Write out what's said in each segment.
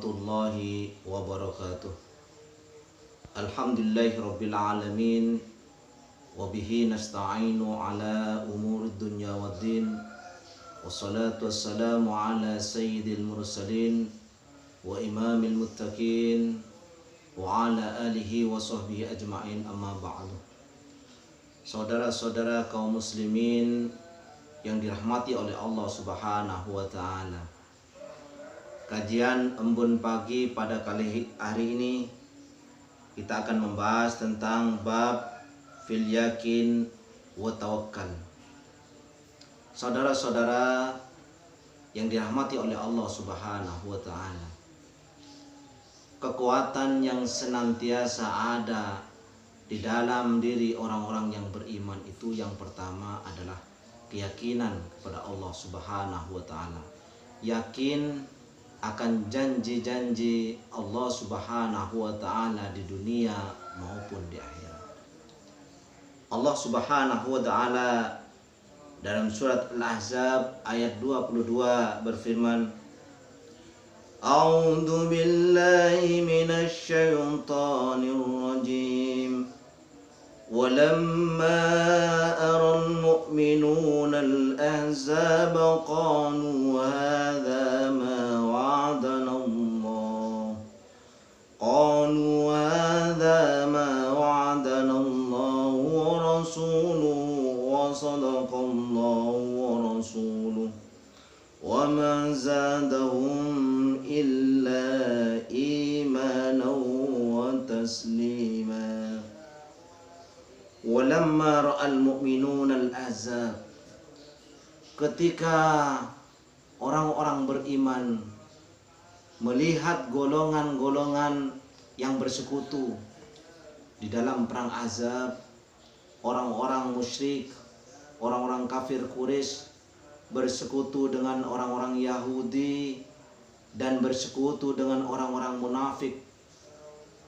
warahmatullahi wabarakatuh. Alhamdulillahi rabbil alamin, wabihi nasta'inu ala umuri dunya waddin, wassalatu wassalamu ala sayyidil mursalin wa imamil muttaqin wa ala alihi wa sahbihi ajma'in, amma ba'du. Saudara-saudara kaum muslimin yang dirahmati oleh Allah Subhanahu wa ta'ala, kajian embun pagi pada kali hari ini kita akan membahas tentang bab fil yakin wa tawakkal. Saudara-saudara yang dirahmati oleh Allah Subhanahu wa ta'ala, kekuatan yang senantiasa ada di dalam diri orang-orang yang beriman itu yang pertama adalah keyakinan kepada Allah Subhanahu wa ta'ala. Yakin akan janji-janji Allah Subhanahu wa ta'ala di dunia maupun di akhirat. Allah Subhanahu wa ta'ala dalam surat Al-Ahzab ayat 22 berfirman, A'udzu billahi minasy syaithanir rajim. Walamma aral mu'minuna al-ahzab qalu hadha ma wa'adana Allah. Qalu hadha ma wa'adana Allah wa rasuluhu wa sadaqallahu wa rasuluhu wa ma zadahum illa imanan wa taslima. Walamma ra'al mu'minuna al-ahzab, ketika orang-orang beriman melihat golongan-golongan yang bersekutu di dalam perang Ahzab, orang-orang musyrik, orang-orang kafir Quraisy bersekutu dengan orang-orang Yahudi dan bersekutu dengan orang-orang munafik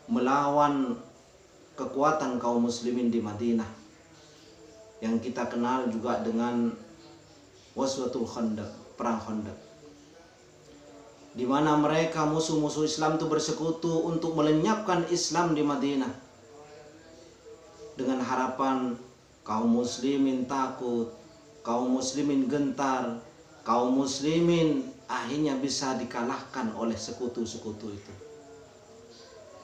melawan kekuatan kaum muslimin di Madinah yang kita kenal juga dengan Ghazwatul Khandaq, perang Khandaq, di mana mereka musuh-musuh Islam itu bersekutu untuk melenyapkan Islam di Madinah dengan harapan kaum muslimin takut, kaum muslimin gentar, kaum muslimin akhirnya bisa dikalahkan oleh sekutu-sekutu itu.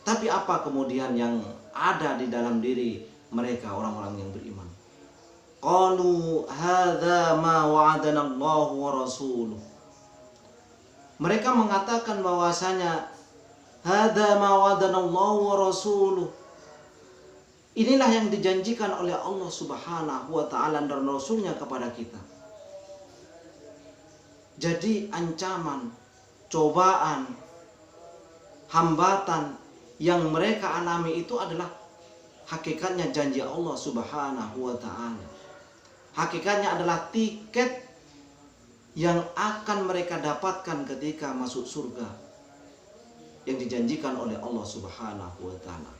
Tapi apa kemudian yang ada di dalam diri mereka orang-orang yang beriman? Qalu hadza ma wa'adana Allah wa rasuluh. Mereka mengatakan bahwasanya hadza ma wa'adana Allah wa rasuluh. Inilah yang dijanjikan oleh Allah Subhanahu wa ta'ala dan Rasulnya kepada kita. Jadi ancaman, cobaan, hambatan yang mereka alami itu adalah hakikatnya janji Allah Subhanahu wa ta'ala. Hakikatnya adalah tiket yang akan mereka dapatkan ketika masuk surga yang dijanjikan oleh Allah Subhanahu wa ta'ala.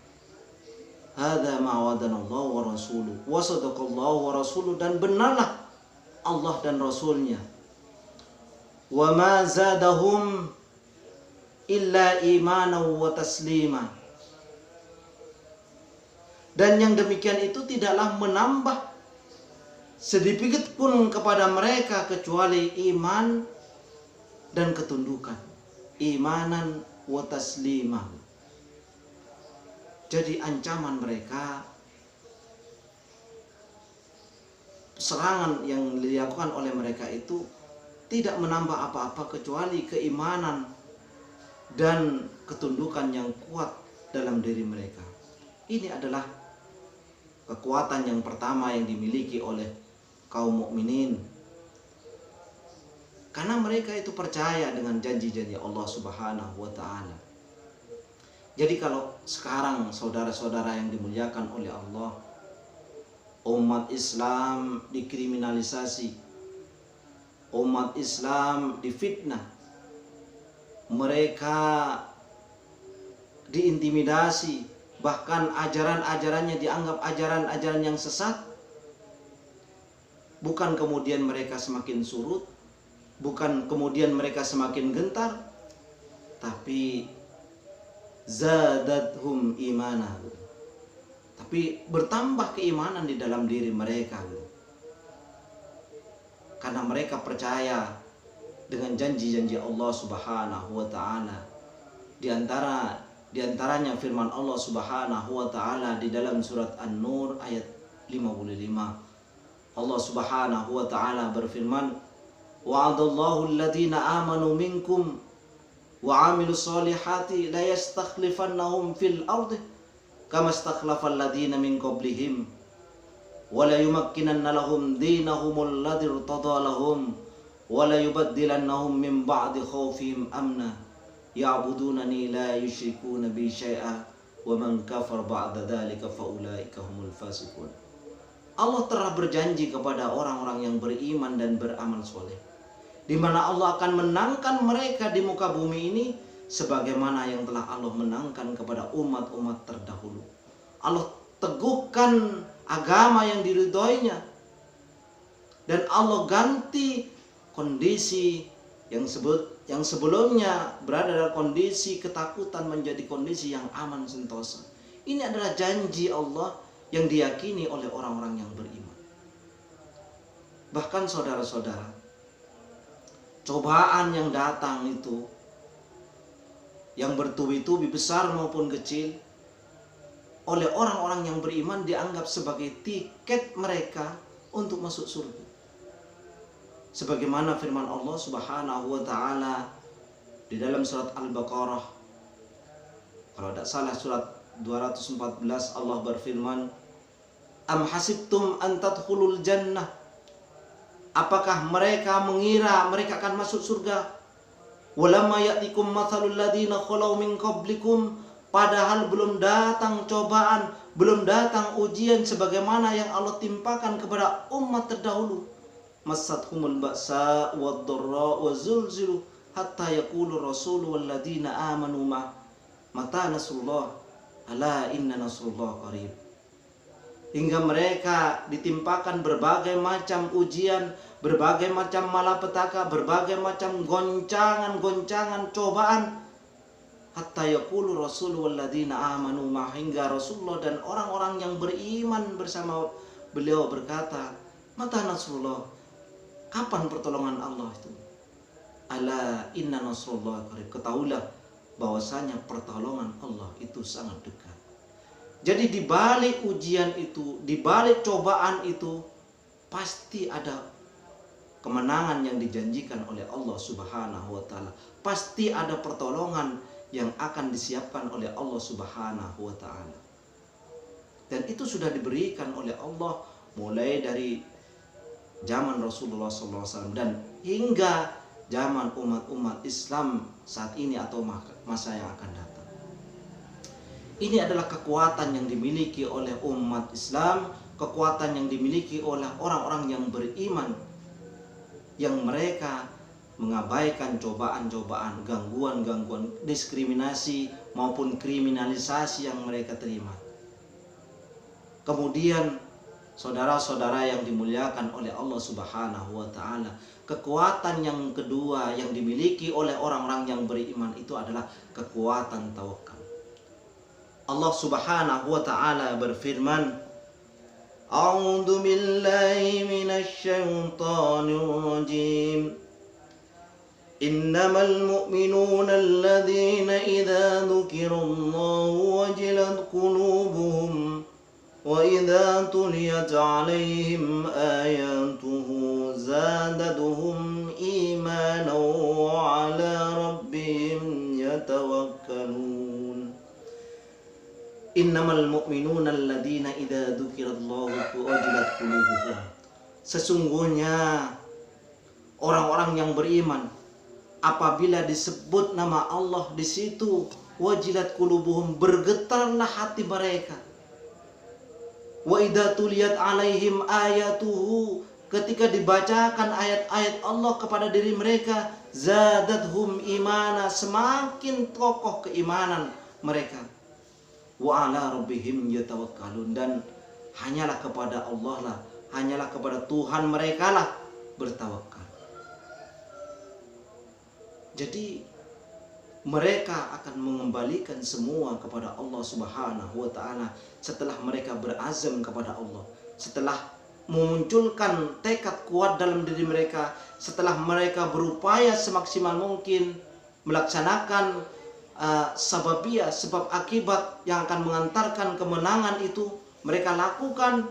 Hadza ma wa'adana Allah wa rasuluhu wa sadaqallahu wa rasuluhu, dan benarlah Allah dan Rasulnya. Wa ma zadahum illa imanan wa taslima. Dan yang demikian itu tidaklah menambah sedikit pun kepada mereka kecuali iman dan ketundukan. Imanan wa taslima. Jadi ancaman mereka, serangan yang dilakukan oleh mereka itu tidak menambah apa-apa kecuali keimanan dan ketundukan yang kuat dalam diri mereka. Ini adalah kekuatan yang pertama yang dimiliki oleh kaum mukminin, karena mereka itu percaya dengan janji-janji Allah Subhanahu wa ta'ala. Jadi kalau sekarang saudara-saudara yang dimuliakan oleh Allah, umat Islam dikriminalisasi, umat Islam difitnah, mereka diintimidasi, bahkan ajaran-ajarannya dianggap ajaran-ajaran yang sesat, bukan kemudian mereka semakin surut, bukan kemudian mereka semakin gentar, tapi zadathum imana, tapi bertambah keimanan di dalam diri mereka, karena mereka percaya dengan janji-janji Allah Subhanahu wa taala. Di antaranya firman Allah Subhanahu wa taala di dalam surat An-Nur ayat 55. Allah Subhanahu wa taala berfirman, wa'adallahu alladhina amanu minkum wa 'amilus solihati la yastakhlifannahum fil ardi kama istakhlafal ladina min qablihim wa la yumakkinanna lahum dinahumul ladzi irtada lahum wa la yubaddilannahum min ba'di khawfihim amna ya'budunani la yusyrikuna bi syai'a wa man kafar ba'da dzalika fa ulaika humul fasiqun. Allah telah berjanji kepada orang-orang yang beriman dan beramal soleh, di mana Allah akan menangkan mereka di muka bumi ini sebagaimana yang telah Allah menangkan kepada umat-umat terdahulu. Allah teguhkan agama yang diridhoinya, dan Allah ganti kondisi yang sebelumnya berada dalam kondisi ketakutan menjadi kondisi yang aman sentosa. Ini adalah janji Allah yang diyakini oleh orang-orang yang beriman. Bahkan saudara-saudara, cobaan yang datang itu, yang bertubi-tubi besar maupun kecil, oleh orang-orang yang beriman dianggap sebagai tiket mereka untuk masuk surga. Sebagaimana firman Allah Subhanahu wa taala di dalam surat Al-Baqarah, kalau tidak salah surat 214, Allah berfirman, am hasibtum an tadkhulul jannah, apakah mereka mengira mereka akan masuk surga, walamma ya'tikum mathalul ladina khalau min qablikum, padahal belum datang cobaan, belum datang ujian sebagaimana yang Allah timpakan kepada umat terdahulu. Massathumul ba'sa wad-dharra wa zulzilu hatta yaqulu rasul wal ladina amanu mata nasrullah ala inna nasrullah qarib. Hingga mereka ditimpakan berbagai macam ujian, berbagai macam malapetaka, berbagai macam goncangan-goncangan cobaan, hatta yaqulu rasul wal ladina amanu hingga Rasulullah dan orang-orang yang beriman bersama beliau berkata, mata nasrullah, kapan pertolongan Allah itu? Ala inna nasrullah qarib. Ketahuilah bahwasanya pertolongan Allah itu sangat dekat. Jadi di balik ujian itu, di balik cobaan itu, pasti ada kemenangan yang dijanjikan oleh Allah Subhanahu wa taala. Pasti ada pertolongan yang akan disiapkan oleh Allah Subhanahu wa taala. Dan itu sudah diberikan oleh Allah mulai dari zaman Rasulullah SAW dan hingga zaman umat-umat Islam saat ini atau masa yang akan datang. Ini adalah kekuatan yang dimiliki oleh umat Islam, kekuatan yang dimiliki oleh orang-orang yang beriman, yang mereka mengabaikan cobaan-cobaan, gangguan-gangguan, diskriminasi maupun kriminalisasi yang mereka terima. Kemudian saudara-saudara yang dimuliakan oleh Allah Subhanahu wa taala, kekuatan yang kedua yang dimiliki oleh orang-orang yang beriman itu adalah kekuatan tawakal. Allah Subhanahu wa taala berfirman, A'udzu billahi minasy syaithanir rajim. Innamal mu'minuna alladzina idza dzukirallahu wajilat qulubuhum wa idza tuliyat 'alaihim ayatuhu zadatuhum imanan wa 'ala rabbihim yatawakkalun. Innamal mu'minuna alladzina idza dzukirallahu wajilat qulubuhum. Sesungguhnya orang-orang yang beriman apabila disebut nama Allah di situ, wajilat qulubuhum, bergetarlah hati mereka. Wa idza tuliyat alaihim ayatuhu, ketika dibacakan ayat-ayat Allah kepada diri mereka, zadathum imana, semakin kokoh keimanan mereka. Wa ala rabbihim yatawakkalun, dan hanyalah kepada Allah lah, hanyalah kepada Tuhan mereka lah bertawakal. Jadi mereka akan mengembalikan semua kepada Allah Subhanahu wa taala setelah mereka berazam kepada Allah, setelah memunculkan tekad kuat dalam diri mereka, setelah mereka berupaya semaksimal mungkin melaksanakan sababiyah, sebab akibat yang akan mengantarkan kemenangan itu mereka lakukan,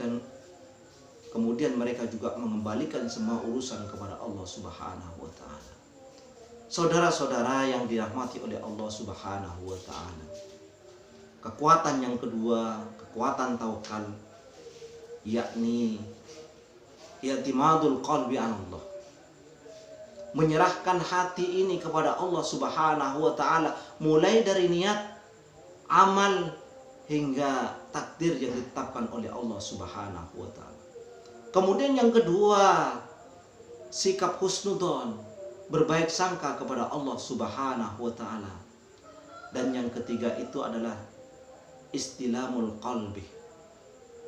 dan kemudian mereka juga mengembalikan semua urusan kepada Allah Subhanahu wa taala. Saudara-saudara yang dirahmati oleh Allah Subhanahu wa taala, kekuatan yang kedua, kekuatan tawakal, yakni i'timadul qalbi 'ala Allah. Menyerahkan hati ini kepada Allah Subhanahu wa taala, mulai dari niat, amal hingga takdir yang ditetapkan oleh Allah Subhanahu wa taala. Kemudian yang kedua, sikap husnudzon, berbaik sangka kepada Allah Subhanahu wa taala. Dan yang ketiga itu adalah istilamul qalbi,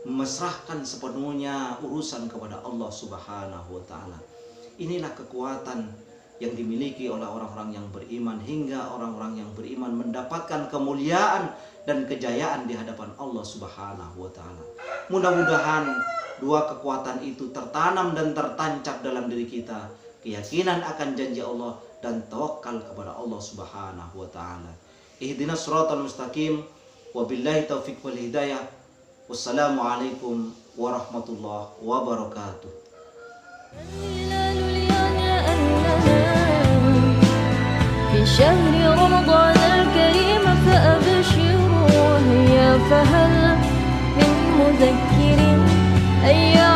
memasrahkan sepenuhnya urusan kepada Allah Subhanahu wa taala. Inilah kekuatan yang dimiliki oleh orang-orang yang beriman, hingga orang-orang yang beriman mendapatkan kemuliaan dan kejayaan di hadapan Allah Subhanahu wa taala. Mudah-mudahan dua kekuatan itu tertanam dan tertancap dalam diri kita, keyakinan akan janji Allah dan tawakal kepada Allah Subhanahu wa taala. Ihdinas shiratal mustaqim, wabillahi taufiq wal hidayah. Wassalamualaikum warahmatullahi wabarakatuh. في شهر رمضان الكريم فأبشروا هيا، فهل من مذكر أيام